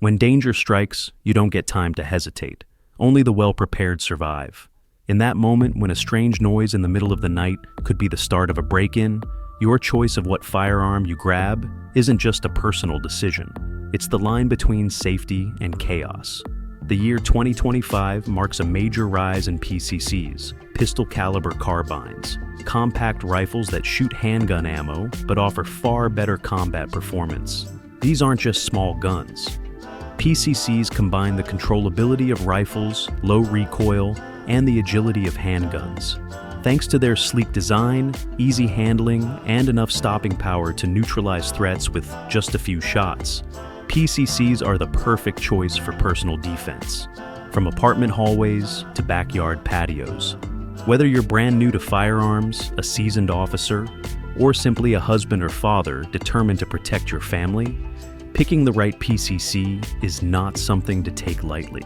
When danger strikes, you don't get time to hesitate. Only the well-prepared survive. In that moment, when a strange noise in the middle of the night could be the start of a break-in, your choice of what firearm you grab isn't just a personal decision. It's the line between safety and chaos. The year 2025 marks a major rise in PCCs, Pistol Caliber Carbines, compact rifles that shoot handgun ammo but offer far better combat performance. These aren't just small guns. PCCs combine the controllability of rifles, low recoil, and the agility of handguns. Thanks to their sleek design, easy handling, and enough stopping power to neutralize threats with just a few shots, PCCs are the perfect choice for personal defense, from apartment hallways to backyard patios. Whether you're brand new to firearms, a seasoned officer, or simply a husband or father determined to protect your family, picking the right PCC is not something to take lightly.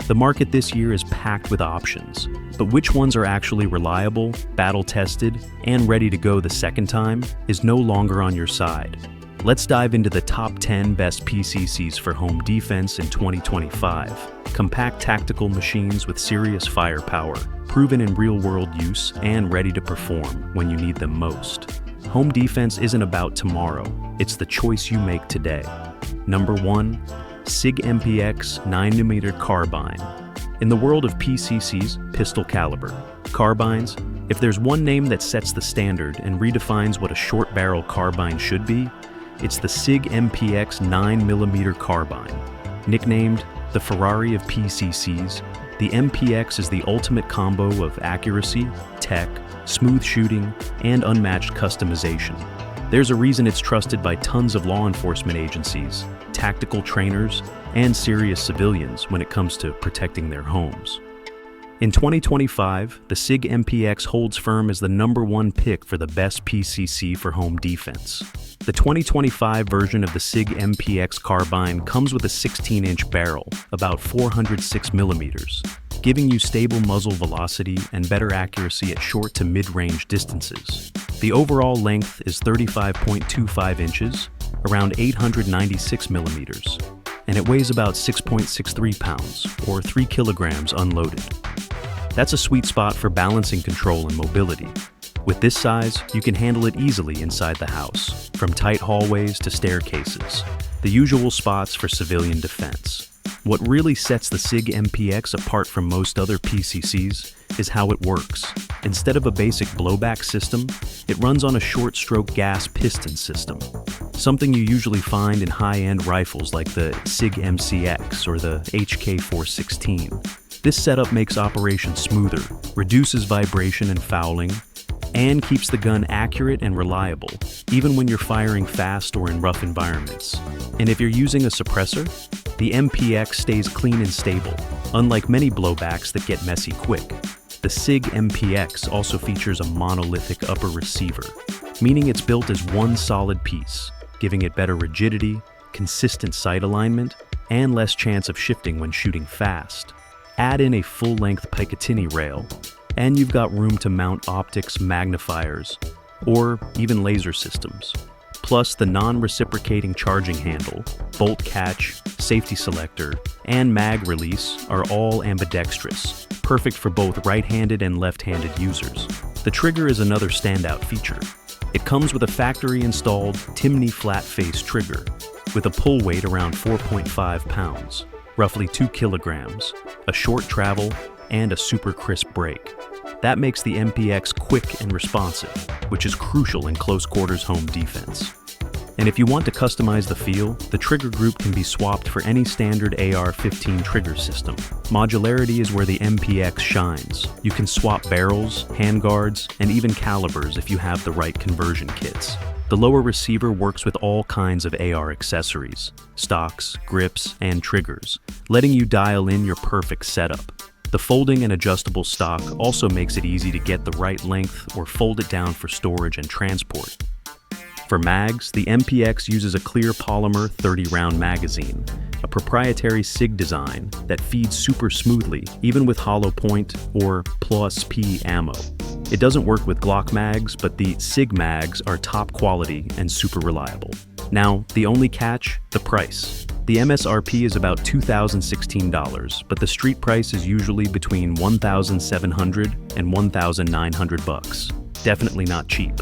The market this year is packed with options, but which ones are actually reliable, battle-tested, and ready to go the second time is no longer on your side. Let's dive into the top 10 best PCCs for home defense in 2025. Compact tactical machines with serious firepower, proven in real-world use and ready to perform when you need them most. Home defense isn't about tomorrow, it's the choice you make today. Number 1. SIG MPX 9mm Carbine. In the world of PCCs, Pistol Caliber Carbines, if there's one name that sets the standard and redefines what a short-barrel carbine should be, it's the SIG MPX 9mm Carbine. Nicknamed the Ferrari of PCCs, the MPX is the ultimate combo of accuracy, tech, smooth shooting, and unmatched customization. There's a reason it's trusted by tons of law enforcement agencies, tactical trainers, and serious civilians when it comes to protecting their homes. In 2025, the SIG MPX holds firm as the #1 pick for the best PCC for home defense. The 2025 version of the SIG MPX Carbine comes with a 16-inch barrel, about 406 millimeters, giving you stable muzzle velocity and better accuracy at short to mid-range distances. The overall length is 35.25 inches, around 896 millimeters, and it weighs about 6.63 pounds, or 3 kilograms unloaded. That's a sweet spot for balancing control and mobility. With this size, you can handle it easily inside the house, from tight hallways to staircases, the usual spots for civilian defense. What really sets the SIG MPX apart from most other PCCs is how it works. Instead of a basic blowback system, it runs on a short-stroke gas piston system, something you usually find in high-end rifles like the SIG MCX or the HK416. This setup makes operation smoother, reduces vibration and fouling, and keeps the gun accurate and reliable, even when you're firing fast or in rough environments. And if you're using a suppressor, the MPX stays clean and stable, unlike many blowbacks that get messy quick. The SIG MPX also features a monolithic upper receiver, meaning it's built as one solid piece, giving it better rigidity, consistent sight alignment, and less chance of shifting when shooting fast. Add in a full-length Picatinny rail, and you've got room to mount optics, magnifiers, or even laser systems. Plus, the non-reciprocating charging handle, bolt catch, safety selector, and mag release are all ambidextrous, perfect for both right-handed and left-handed users. The trigger is another standout feature. It comes with a factory-installed Timney flat-face trigger, with a pull weight around 4.5 pounds, roughly 2 kilograms, a short travel, and a super crisp break. That makes the MPX quick and responsive, which is crucial in close quarters home defense. And if you want to customize the feel, the trigger group can be swapped for any standard AR-15 trigger system. Modularity is where the MPX shines. You can swap barrels, handguards, and even calibers if you have the right conversion kits. The lower receiver works with all kinds of AR accessories, stocks, grips, and triggers, letting you dial in your perfect setup. The folding and adjustable stock also makes it easy to get the right length or fold it down for storage and transport. For mags, the MPX uses a clear polymer 30-round magazine, a proprietary SIG design that feeds super smoothly, even with hollow point or plus P ammo. It doesn't work with Glock mags, but the SIG mags are top quality and super reliable. Now, the only catch? The price. The MSRP is about $2,016, but the street price is usually between $1,700 and $1,900. Definitely not cheap,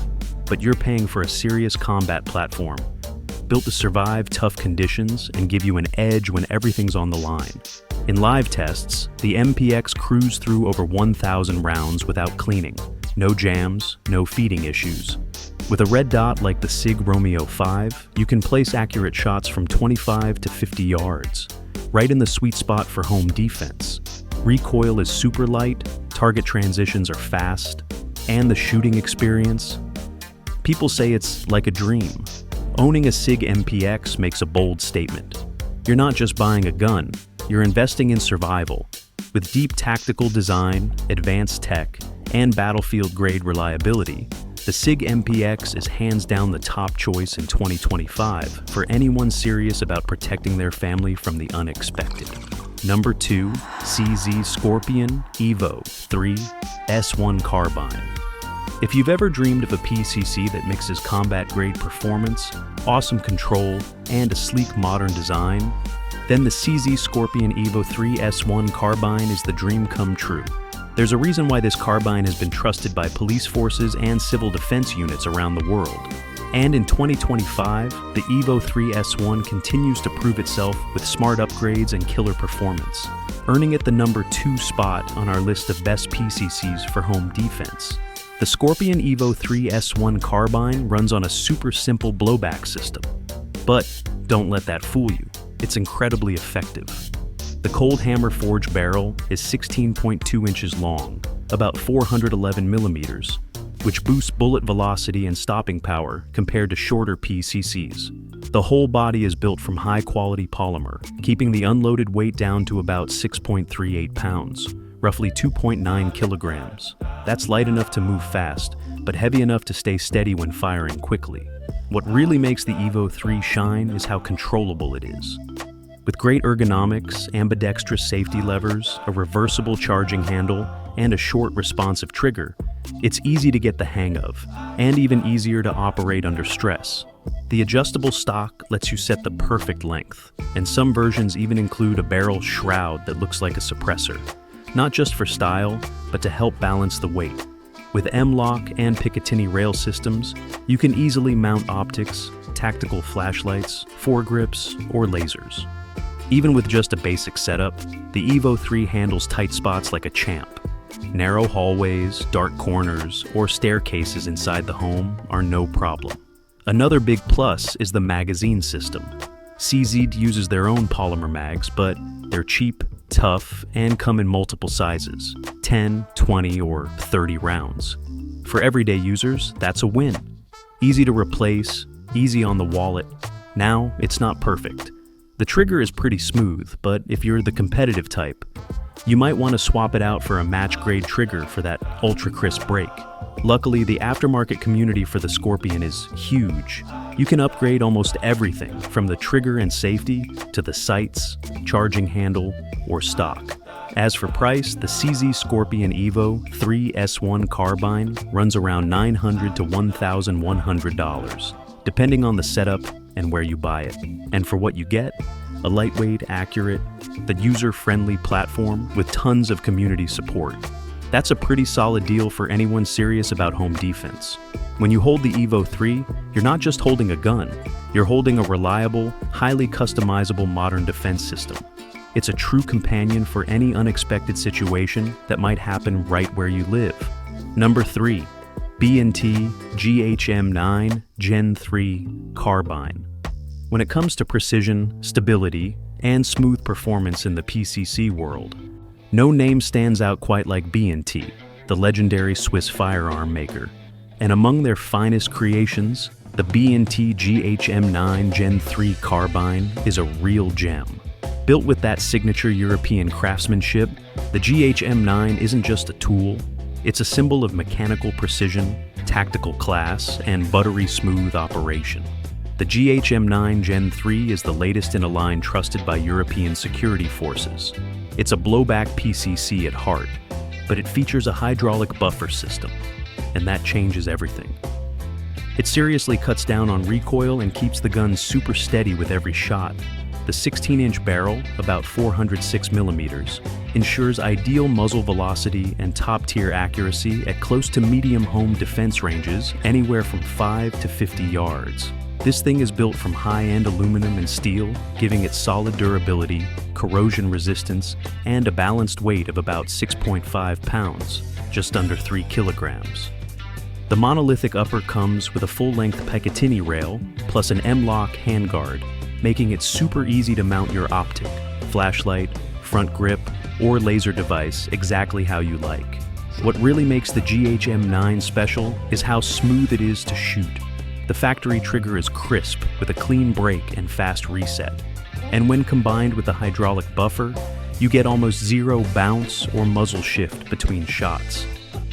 but you're paying for a serious combat platform, built to survive tough conditions and give you an edge when everything's on the line. In live tests, the MPX cruised through over 1,000 rounds without cleaning. No jams, no feeding issues. With a red dot like the SIG Romeo 5, you can place accurate shots from 25 to 50 yards, right in the sweet spot for home defense. Recoil is super light, target transitions are fast, and the shooting experience. People say it's like a dream. Owning a SIG MPX makes a bold statement. You're not just buying a gun, you're investing in survival. With deep tactical design, advanced tech, and battlefield-grade reliability, the SIG MPX is hands down the top choice in 2025 for anyone serious about protecting their family from the unexpected. Number 2, CZ Scorpion Evo 3 S1 Carbine. If you've ever dreamed of a PCC that mixes combat-grade performance, awesome control, and a sleek modern design, then the CZ Scorpion Evo 3 S1 Carbine is the dream come true. There's a reason why this carbine has been trusted by police forces and civil defense units around the world. And in 2025, the Evo 3 S1 continues to prove itself with smart upgrades and killer performance, earning it the number 2 spot on our list of best PCCs for home defense. The Scorpion Evo 3 S1 Carbine runs on a super simple blowback system. But don't let that fool you. It's incredibly effective. The Cold Hammer Forged barrel is 16.2 inches long, about 411 millimeters, which boosts bullet velocity and stopping power compared to shorter PCCs. The whole body is built from high-quality polymer, keeping the unloaded weight down to about 6.38 pounds, roughly 2.9 kilograms. That's light enough to move fast, but heavy enough to stay steady when firing quickly. What really makes the Evo 3 shine is how controllable it is. With great ergonomics, ambidextrous safety levers, a reversible charging handle, and a short responsive trigger, it's easy to get the hang of, and even easier to operate under stress. The adjustable stock lets you set the perfect length, and some versions even include a barrel shroud that looks like a suppressor, not just for style, but to help balance the weight. With M LOK and Picatinny rail systems, you can easily mount optics, tactical flashlights, foregrips, or lasers. Even with just a basic setup, the Evo 3 handles tight spots like a champ. Narrow hallways, dark corners, or staircases inside the home are no problem. Another big plus is the magazine system. CZ uses their own polymer mags, but they're cheap, tough, and come in multiple sizes, 10, 20, or 30 rounds. For everyday users, that's a win. Easy to replace, easy on the wallet. Now, it's not perfect. The trigger is pretty smooth, but if you're the competitive type, you might want to swap it out for a match-grade trigger for that ultra-crisp break. Luckily, the aftermarket community for the Scorpion is huge. You can upgrade almost everything from the trigger and safety to the sights, charging handle, or stock. As for price, the CZ Scorpion Evo 3 S1 Carbine runs around $900 to $1,100, depending on the setup and where you buy it. And for what you get, a lightweight, accurate, but user-friendly platform with tons of community support. That's a pretty solid deal for anyone serious about home defense. When you hold the Evo 3, you're not just holding a gun, you're holding a reliable, highly customizable modern defense system. It's a true companion for any unexpected situation that might happen right where you live. Number 3, B&T GHM9 Gen 3 Carbine. When it comes to precision, stability, and smooth performance in the PCC world, no name stands out quite like B&T, the legendary Swiss firearm maker. And among their finest creations, the B&T GHM9 Gen 3 Carbine is a real gem. Built with that signature European craftsmanship, the GHM9 isn't just a tool, it's a symbol of mechanical precision, tactical class, and buttery smooth operation. The GHM9 Gen 3 is the latest in a line trusted by European security forces. It's a blowback PCC at heart, but it features a hydraulic buffer system, and that changes everything. It seriously cuts down on recoil and keeps the gun super steady with every shot. The 16-inch barrel, about 406 millimeters, ensures ideal muzzle velocity and top-tier accuracy at close to medium home defense ranges, anywhere from 5 to 50 yards. This thing is built from high-end aluminum and steel, giving it solid durability, corrosion resistance, and a balanced weight of about 6.5 pounds, just under 3 kilograms. The monolithic upper comes with a full-length Picatinny rail, plus an M LOK handguard, making it super easy to mount your optic, flashlight, front grip, or laser device exactly how you like. What really makes the GHM9 special is how smooth it is to shoot. The factory trigger is crisp with a clean break and fast reset. And when combined with the hydraulic buffer, you get almost zero bounce or muzzle shift between shots,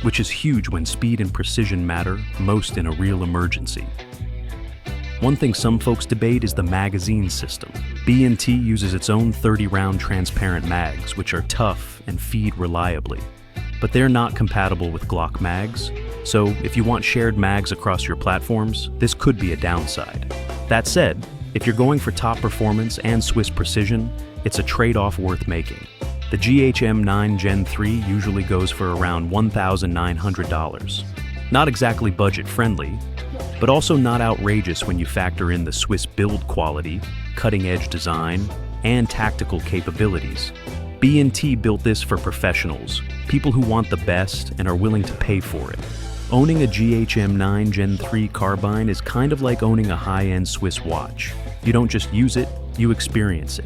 which is huge when speed and precision matter most in a real emergency. One thing some folks debate is the magazine system. B&T uses its own 30-round transparent mags, which are tough and feed reliably. But they're not compatible with Glock mags, so if you want shared mags across your platforms, this could be a downside. That said, if you're going for top performance and Swiss precision, it's a trade-off worth making. The GHM9 Gen 3 usually goes for around $1,900. Not exactly budget-friendly, but also not outrageous when you factor in the Swiss build quality, cutting-edge design, and tactical capabilities. B&T built this for professionals, people who want the best and are willing to pay for it. Owning a GHM9 Gen 3 carbine is kind of like owning a high-end Swiss watch. You don't just use it, you experience it.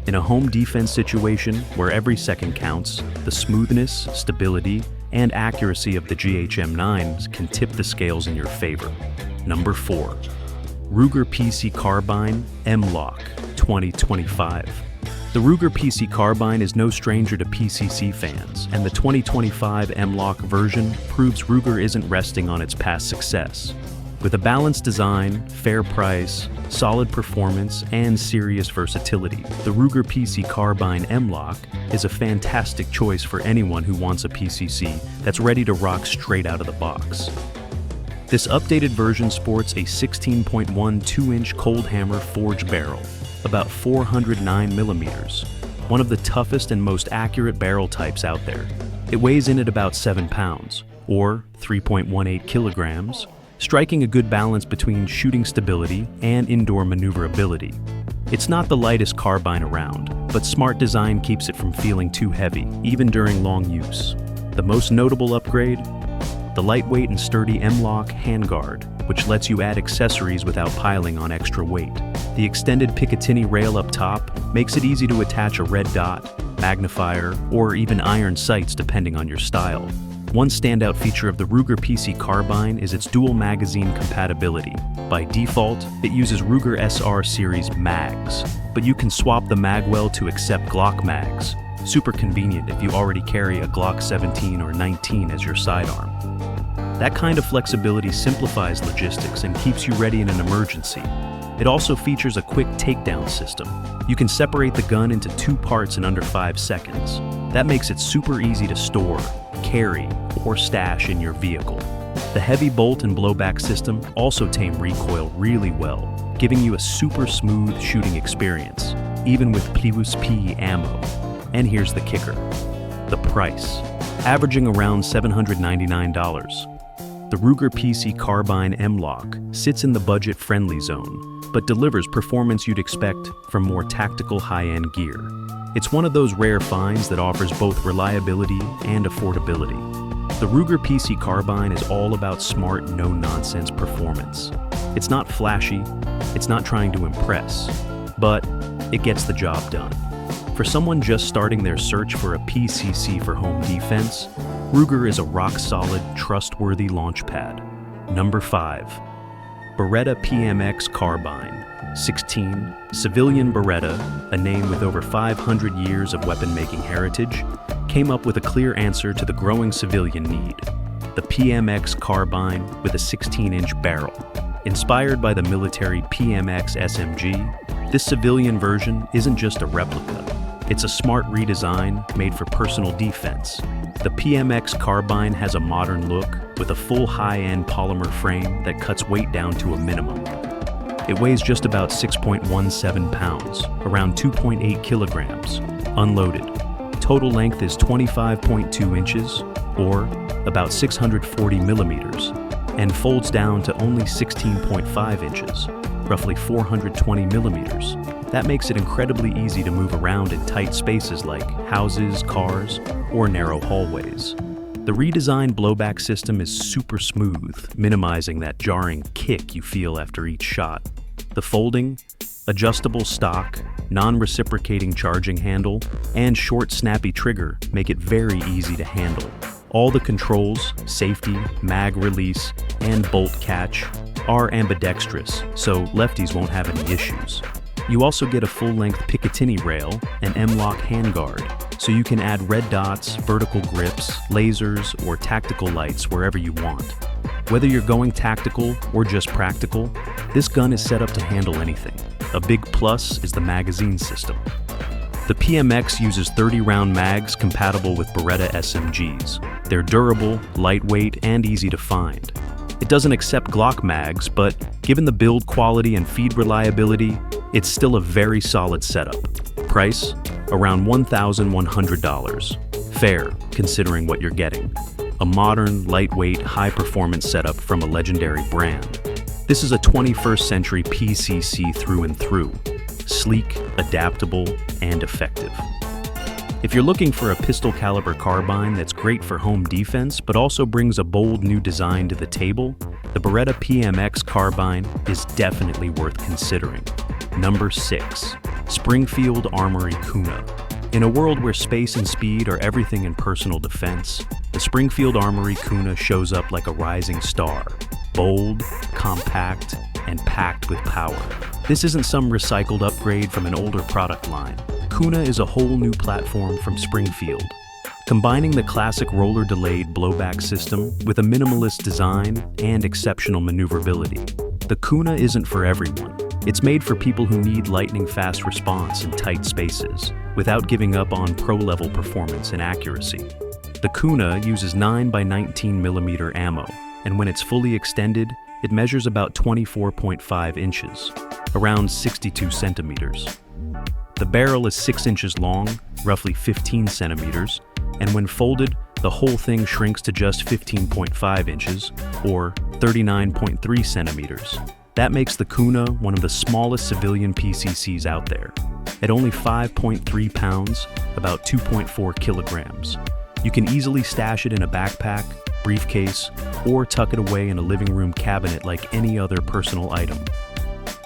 In a home defense situation where every second counts, the smoothness, stability, and accuracy of the GHM9s can tip the scales in your favor. Number 4. Ruger PC Carbine M LOK 2025. The Ruger PC Carbine is no stranger to PCC fans, and the 2025 M LOK version proves Ruger isn't resting on its past success. With a balanced design, fair price, solid performance, and serious versatility, the Ruger PC Carbine M LOK is a fantastic choice for anyone who wants a PCC that's ready to rock straight out of the box. This updated version sports a 16.1 2-inch cold hammer forged barrel, about 409 millimeters, one of the toughest and most accurate barrel types out there. It weighs in at about 7 pounds, or 3.18 kilograms, striking a good balance between shooting stability and indoor maneuverability. It's not the lightest carbine around, but smart design keeps it from feeling too heavy, even during long use. The most notable upgrade? The lightweight and sturdy M LOK handguard, which lets you add accessories without piling on extra weight. The extended Picatinny rail up top makes it easy to attach a red dot, magnifier, or even iron sights depending on your style. One standout feature of the Ruger PC Carbine is its dual magazine compatibility. By default, it uses Ruger SR series mags, but you can swap the magwell to accept Glock mags. Super convenient if you already carry a Glock 17 or 19 as your sidearm. That kind of flexibility simplifies logistics and keeps you ready in an emergency. It also features a quick takedown system. You can separate the gun into 2 parts in under 5 seconds. That makes it super easy to store, carry, or stash in your vehicle. The heavy bolt and blowback system also tame recoil really well, giving you a super smooth shooting experience, even with Plus P ammo. And here's the kicker: the price, averaging around $799. The Ruger PC Carbine M LOK sits in the budget-friendly zone, but delivers performance you'd expect from more tactical high-end gear. It's one of those rare finds that offers both reliability and affordability. The Ruger PC Carbine is all about smart, no-nonsense performance. It's not flashy, it's not trying to impress, but it gets the job done. For someone just starting their search for a PCC for home defense, Ruger is a rock-solid, trustworthy launchpad. Number 5. Beretta PMX Carbine 16. Civilian Beretta, a name with over 500 years of weapon-making heritage, came up with a clear answer to the growing civilian need: the PMX Carbine with a 16-inch barrel. Inspired by the military PMX SMG, this civilian version isn't just a replica. It's a smart redesign made for personal defense. The PMX Carbine has a modern look with a full high-end polymer frame that cuts weight down to a minimum. It weighs just about 6.17 pounds, around 2.8 kilograms, unloaded. Total length is 25.2 inches, or about 640 millimeters, and folds down to only 16.5 inches, roughly 420 millimeters. That makes it incredibly easy to move around in tight spaces like houses, cars, or narrow hallways. The redesigned blowback system is super smooth, minimizing that jarring kick you feel after each shot. The folding, adjustable stock, non-reciprocating charging handle, and short snappy trigger make it very easy to handle. All the controls, safety, mag release, and bolt catch are ambidextrous, so lefties won't have any issues. You also get a full-length Picatinny rail and M LOK handguard, so you can add red dots, vertical grips, lasers, or tactical lights wherever you want. Whether you're going tactical or just practical, this gun is set up to handle anything. A big plus is the magazine system. The PMX uses 30-round mags compatible with Beretta SMGs. They're durable, lightweight, and easy to find. It doesn't accept Glock mags, but given the build quality and feed reliability, it's still a very solid setup. Price? Around $1,100. Fair, considering what you're getting. A modern, lightweight, high-performance setup from a legendary brand. This is a 21st century PCC through and through. Sleek, adaptable, and effective. If you're looking for a pistol caliber carbine that's great for home defense but also brings a bold new design to the table, the Beretta PMX carbine is definitely worth considering. Number 6. Springfield Armory Kuna. In a world where space and speed are everything in personal defense, the Springfield Armory Kuna shows up like a rising star. Bold, compact, and packed with power. This isn't some recycled upgrade from an older product line. Kuna is a whole new platform from Springfield. Combining the classic roller-delayed blowback system with a minimalist design and exceptional maneuverability. The Kuna isn't for everyone. It's made for people who need lightning-fast response in tight spaces, without giving up on pro-level performance and accuracy. The Kuna uses 9x19mm ammo, and when it's fully extended, it measures about 24.5 inches, around 62 centimeters. The barrel is 6 inches long, roughly 15 centimeters, and when folded, the whole thing shrinks to just 15.5 inches, or 39.3 centimeters. That makes the Kuna one of the smallest civilian PCCs out there. At only 5.3 pounds, about 2.4 kilograms. You can easily stash it in a backpack, briefcase, or tuck it away in a living room cabinet like any other personal item.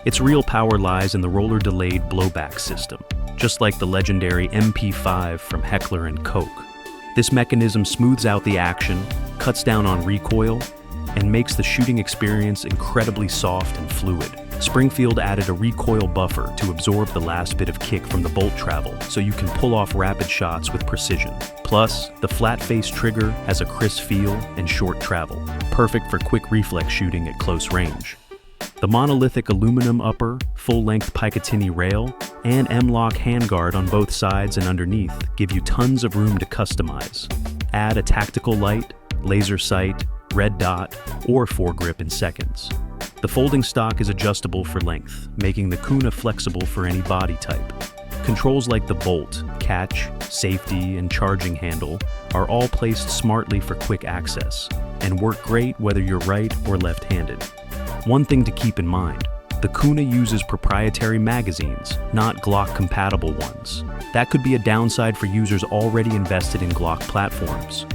Its real power lies in the roller-delayed blowback system, just like the legendary MP5 from Heckler & Koch. This mechanism smooths out the action, cuts down on recoil, and makes the shooting experience incredibly soft and fluid. Springfield added a recoil buffer to absorb the last bit of kick from the bolt travel, so you can pull off rapid shots with precision. Plus, the flat-face trigger has a crisp feel and short travel, perfect for quick reflex shooting at close range. The monolithic aluminum upper, full-length Picatinny rail, and M LOK handguard on both sides and underneath give you tons of room to customize. Add a tactical light, laser sight, red dot, or foregrip in seconds. The folding stock is adjustable for length, making the Kuna flexible for any body type. Controls like the bolt, catch, safety, and charging handle are all placed smartly for quick access, and work great whether you're right or left-handed. One thing to keep in mind, the Kuna uses proprietary magazines, not Glock-compatible ones. That could be a downside for users already invested in Glock platforms.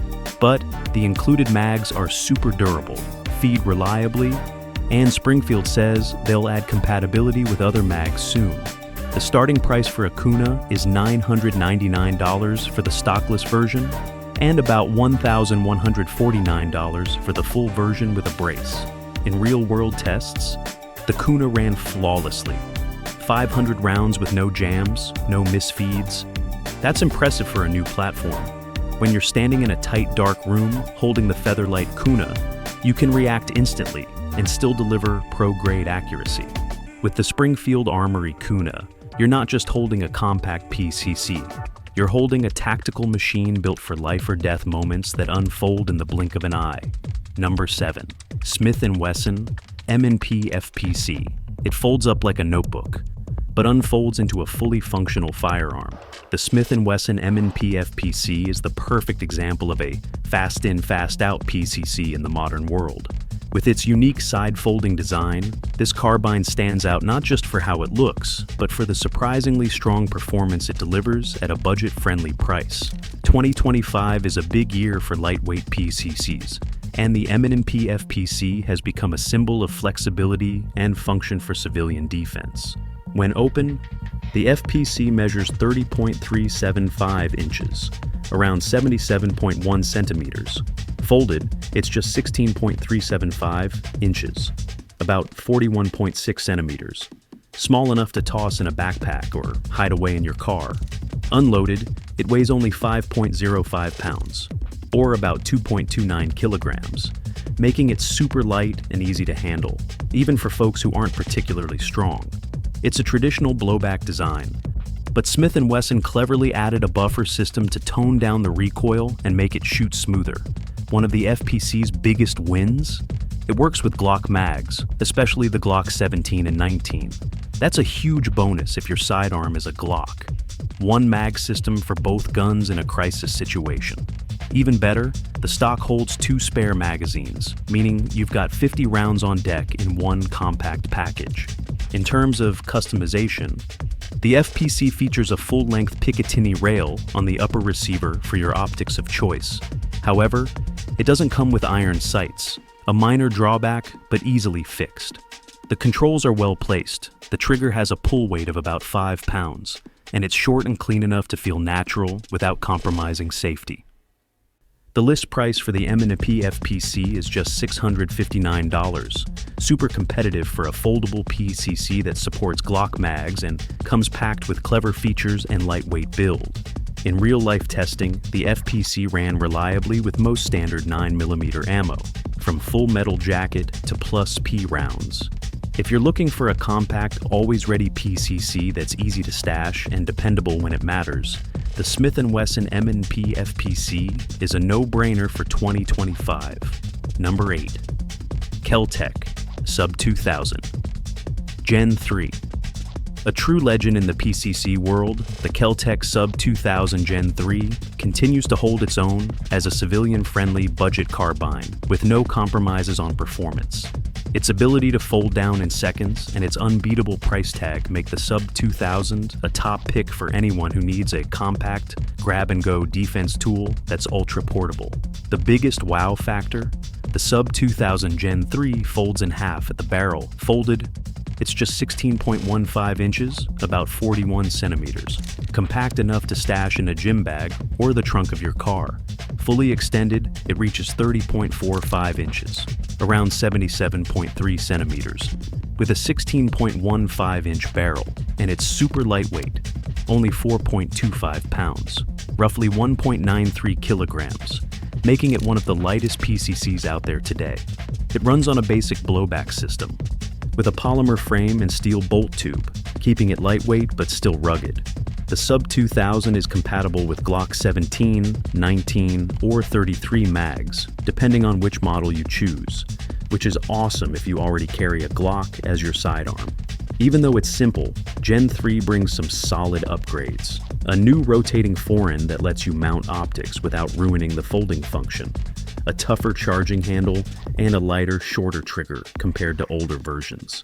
But the included mags are super durable, feed reliably, and Springfield says they'll add compatibility with other mags soon. The starting price for a Kuna is $999 for the stockless version, and about $1,149 for the full version with a brace. In real-world tests, the Kuna ran flawlessly. 500 rounds with no jams, no misfeeds. That's impressive for a new platform. When you're standing in a tight, dark room holding the Featherlight Kuna, you can react instantly and still deliver pro-grade accuracy. With the Springfield Armory Kuna, you're not just holding a compact PCC. You're holding a tactical machine built for life or death moments that unfold in the blink of an eye. Number 7. Smith & Wesson M&P FPC. It folds up like a notebook, but unfolds into a fully functional firearm. The Smith & Wesson M&P FPC is the perfect example of a fast-in, fast-out PCC in the modern world. With its unique side-folding design, this carbine stands out not just for how it looks, but for the surprisingly strong performance it delivers at a budget-friendly price. 2025 is a big year for lightweight PCCs, and the M&P FPC has become a symbol of flexibility and function for civilian defense. When open, the FPC measures 30.375 inches, around 77.1 centimeters. Folded, it's just 16.375 inches, about 41.6 centimeters. Small enough to toss in a backpack or hide away in your car. Unloaded, it weighs only 5.05 pounds, or about 2.29 kilograms, making it super light and easy to handle, even for folks who aren't particularly strong. It's a traditional blowback design, but Smith & Wesson cleverly added a buffer system to tone down the recoil and make it shoot smoother. One of the FPC's biggest wins? It works with Glock mags, especially the Glock 17 and 19. That's a huge bonus if your sidearm is a Glock. One mag system for both guns in a crisis situation. Even better, the stock holds 2 spare magazines, meaning you've got 50 rounds on deck in one compact package. In terms of customization, the FPC features a full-length Picatinny rail on the upper receiver for your optics of choice. However, it doesn't come with iron sights, a minor drawback but easily fixed. The controls are well placed, the trigger has a pull weight of about 5 pounds, and it's short and clean enough to feel natural without compromising safety. The list price for the M&P FPC is just $659, super competitive for a foldable PCC that supports Glock mags and comes packed with clever features and lightweight build. In real-life testing, the FPC ran reliably with most standard 9mm ammo, from full metal jacket to plus P rounds. If you're looking for a compact, always-ready PCC that's easy to stash and dependable when it matters, the Smith & Wesson M&P FPC is a no-brainer for 2025. Number 8. Kel Tec SUB 2000 Gen 3. A true legend in the PCC world, the Kel Tec SUB 2000 Gen 3 continues to hold its own as a civilian-friendly budget carbine with no compromises on performance. Its ability to fold down in seconds and its unbeatable price tag make the SUB 2000 a top pick for anyone who needs a compact, grab-and-go defense tool that's ultra-portable. The biggest wow factor? The SUB 2000 Gen 3 folds in half at the barrel. Folded, it's just 16.15 inches, about 41 centimeters. Compact enough to stash in a gym bag or the trunk of your car. Fully extended, it reaches 30.45 inches, around 77.3 centimeters, with a 16.15-inch barrel, and it's super lightweight, only 4.25 pounds, roughly 1.93 kilograms, making it one of the lightest PCCs out there today. It runs on a basic blowback system, with a polymer frame and steel bolt tube, keeping it lightweight but still rugged. The SUB 2000 is compatible with Glock 17, 19, or 33 mags, depending on which model you choose, which is awesome if you already carry a Glock as your sidearm. Even though it's simple, Gen 3 brings some solid upgrades. A new rotating forend that lets you mount optics without ruining the folding function, a tougher charging handle, and a lighter, shorter trigger compared to older versions.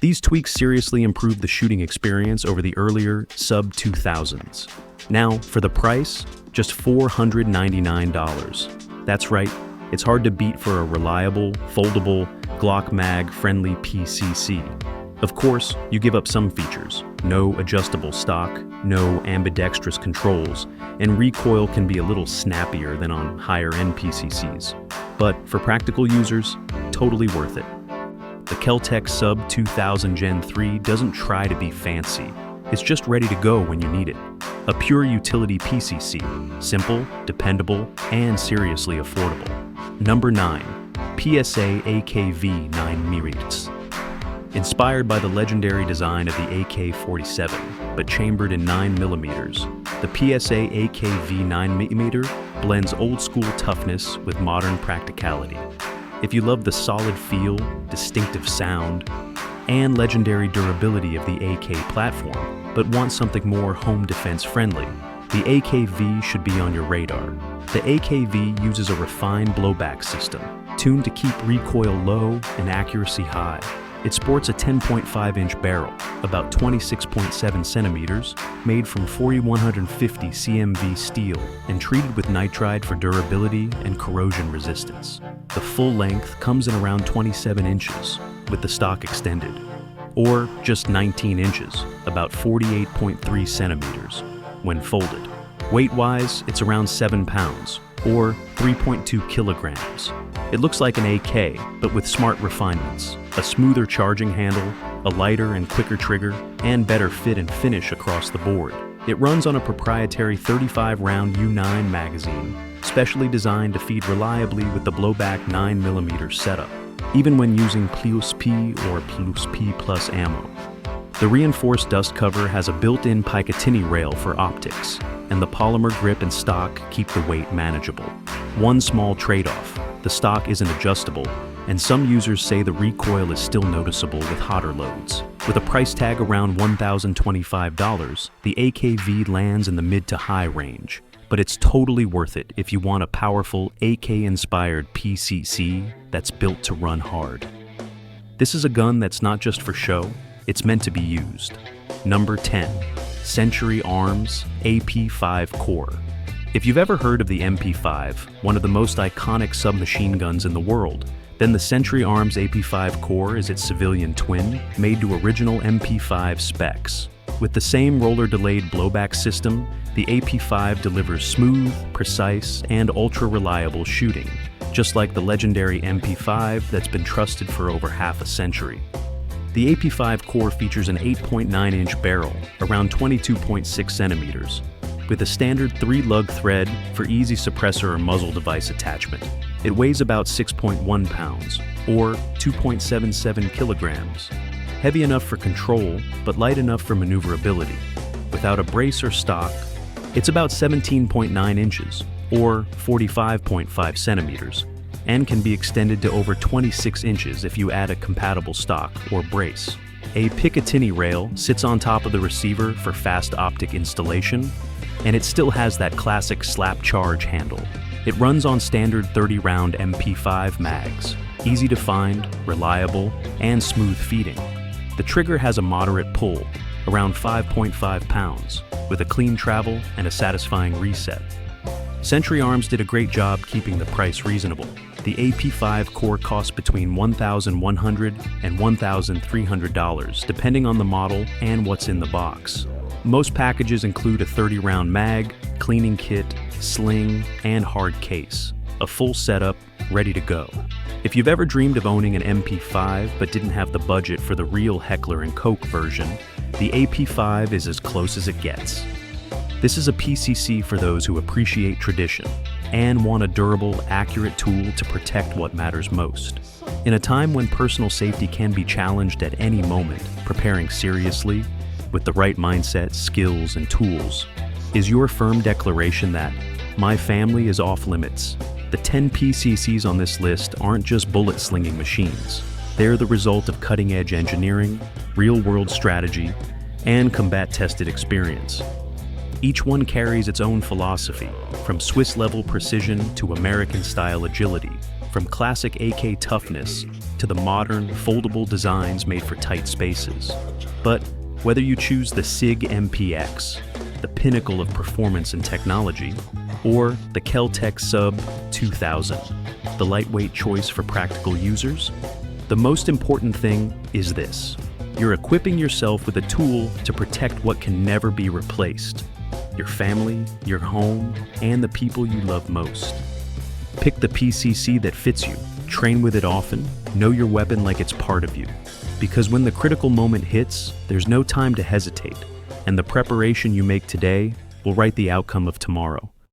These tweaks seriously improve the shooting experience over the earlier SUB 2000s. Now, for the price, just $499. That's right, it's hard to beat for a reliable, foldable, Glock mag-friendly PCC. Of course, you give up some features. No adjustable stock, no ambidextrous controls, and recoil can be a little snappier than on higher-end PCCs. But for practical users, totally worth it. The Kel Tec SUB 2000 Gen 3 doesn't try to be fancy. It's just ready to go when you need it. A pure utility PCC, simple, dependable, and seriously affordable. Number 9. PSA AKV 9mm. Inspired by the legendary design of the AK-47, but chambered in 9mm, the PSA AKV 9mm blends old-school toughness with modern practicality. If you love the solid feel, distinctive sound, and legendary durability of the AK platform, but want something more home defense friendly, the AKV should be on your radar. The AKV uses a refined blowback system, tuned to keep recoil low and accuracy high. It sports a 10.5-inch barrel, about 26.7 centimeters, made from 4150 CMV steel and treated with nitride for durability and corrosion resistance. The full length comes in around 27 inches, with the stock extended, or just 19 inches, about 48.3 centimeters, when folded. Weight-wise, it's around 7 pounds, or 3.2 kilograms. It looks like an AK, but with smart refinements, a smoother charging handle, a lighter and quicker trigger, and better fit and finish across the board. It runs on a proprietary 35-round U9 magazine, specially designed to feed reliably with the blowback 9mm setup, even when using Plus P or Plus P Plus ammo. The reinforced dust cover has a built-in Picatinny rail for optics, and the polymer grip and stock keep the weight manageable. One small trade-off: the stock isn't adjustable, and some users say the recoil is still noticeable with hotter loads. With a price tag around $1,025, the AKV lands in the mid to high range, but it's totally worth it if you want a powerful AK-inspired PCC that's built to run hard. This is a gun that's not just for show, it's meant to be used. Number 10. Century Arms AP5 Core. If you've ever heard of the MP5, one of the most iconic submachine guns in the world, then the Century Arms AP5 Core is its civilian twin, made to original MP5 specs. With the same roller-delayed blowback system, the AP5 delivers smooth, precise, and ultra-reliable shooting, just like the legendary MP5 that's been trusted for over half a century. The AP5 Core features an 8.9-inch barrel, around 22.6 centimeters, with a standard 3-lug thread for easy suppressor or muzzle device attachment. It weighs about 6.1 pounds, or 2.77 kilograms. Heavy enough for control, but light enough for maneuverability. Without a brace or stock, it's about 17.9 inches, or 45.5 centimeters, and can be extended to over 26 inches if you add a compatible stock or brace. A Picatinny rail sits on top of the receiver for fast optic installation, and it still has that classic slap charge handle. It runs on standard 30-round MP5 mags, easy to find, reliable, and smooth feeding. The trigger has a moderate pull, around 5.5 pounds, with a clean travel and a satisfying reset. Century Arms did a great job keeping the price reasonable. The AP5 Core costs between $1,100 and $1,300, depending on the model and what's in the box. Most packages include a 30-round mag, cleaning kit, sling, and hard case. A full setup, ready to go. If you've ever dreamed of owning an MP5 but didn't have the budget for the real Heckler & Koch version, the AP5 is as close as it gets. This is a PCC for those who appreciate tradition and want a durable, accurate tool to protect what matters most. In a time when personal safety can be challenged at any moment, preparing seriously, with the right mindset, skills, and tools, is your firm declaration that, my family is off limits. The 10 PCCs on this list aren't just bullet-slinging machines. They're the result of cutting-edge engineering, real-world strategy, and combat-tested experience. Each one carries its own philosophy, from Swiss-level precision to American-style agility, from classic AK toughness to the modern, foldable designs made for tight spaces. But whether you choose the SIG MPX, the pinnacle of performance and technology, or the Kel Tec SUB 2000, the lightweight choice for practical users, the most important thing is this: you're equipping yourself with a tool to protect what can never be replaced: your family, your home, and the people you love most. Pick the PCC that fits you, train with it often, know your weapon like it's part of you. Because when the critical moment hits, there's no time to hesitate, and the preparation you make today will write the outcome of tomorrow.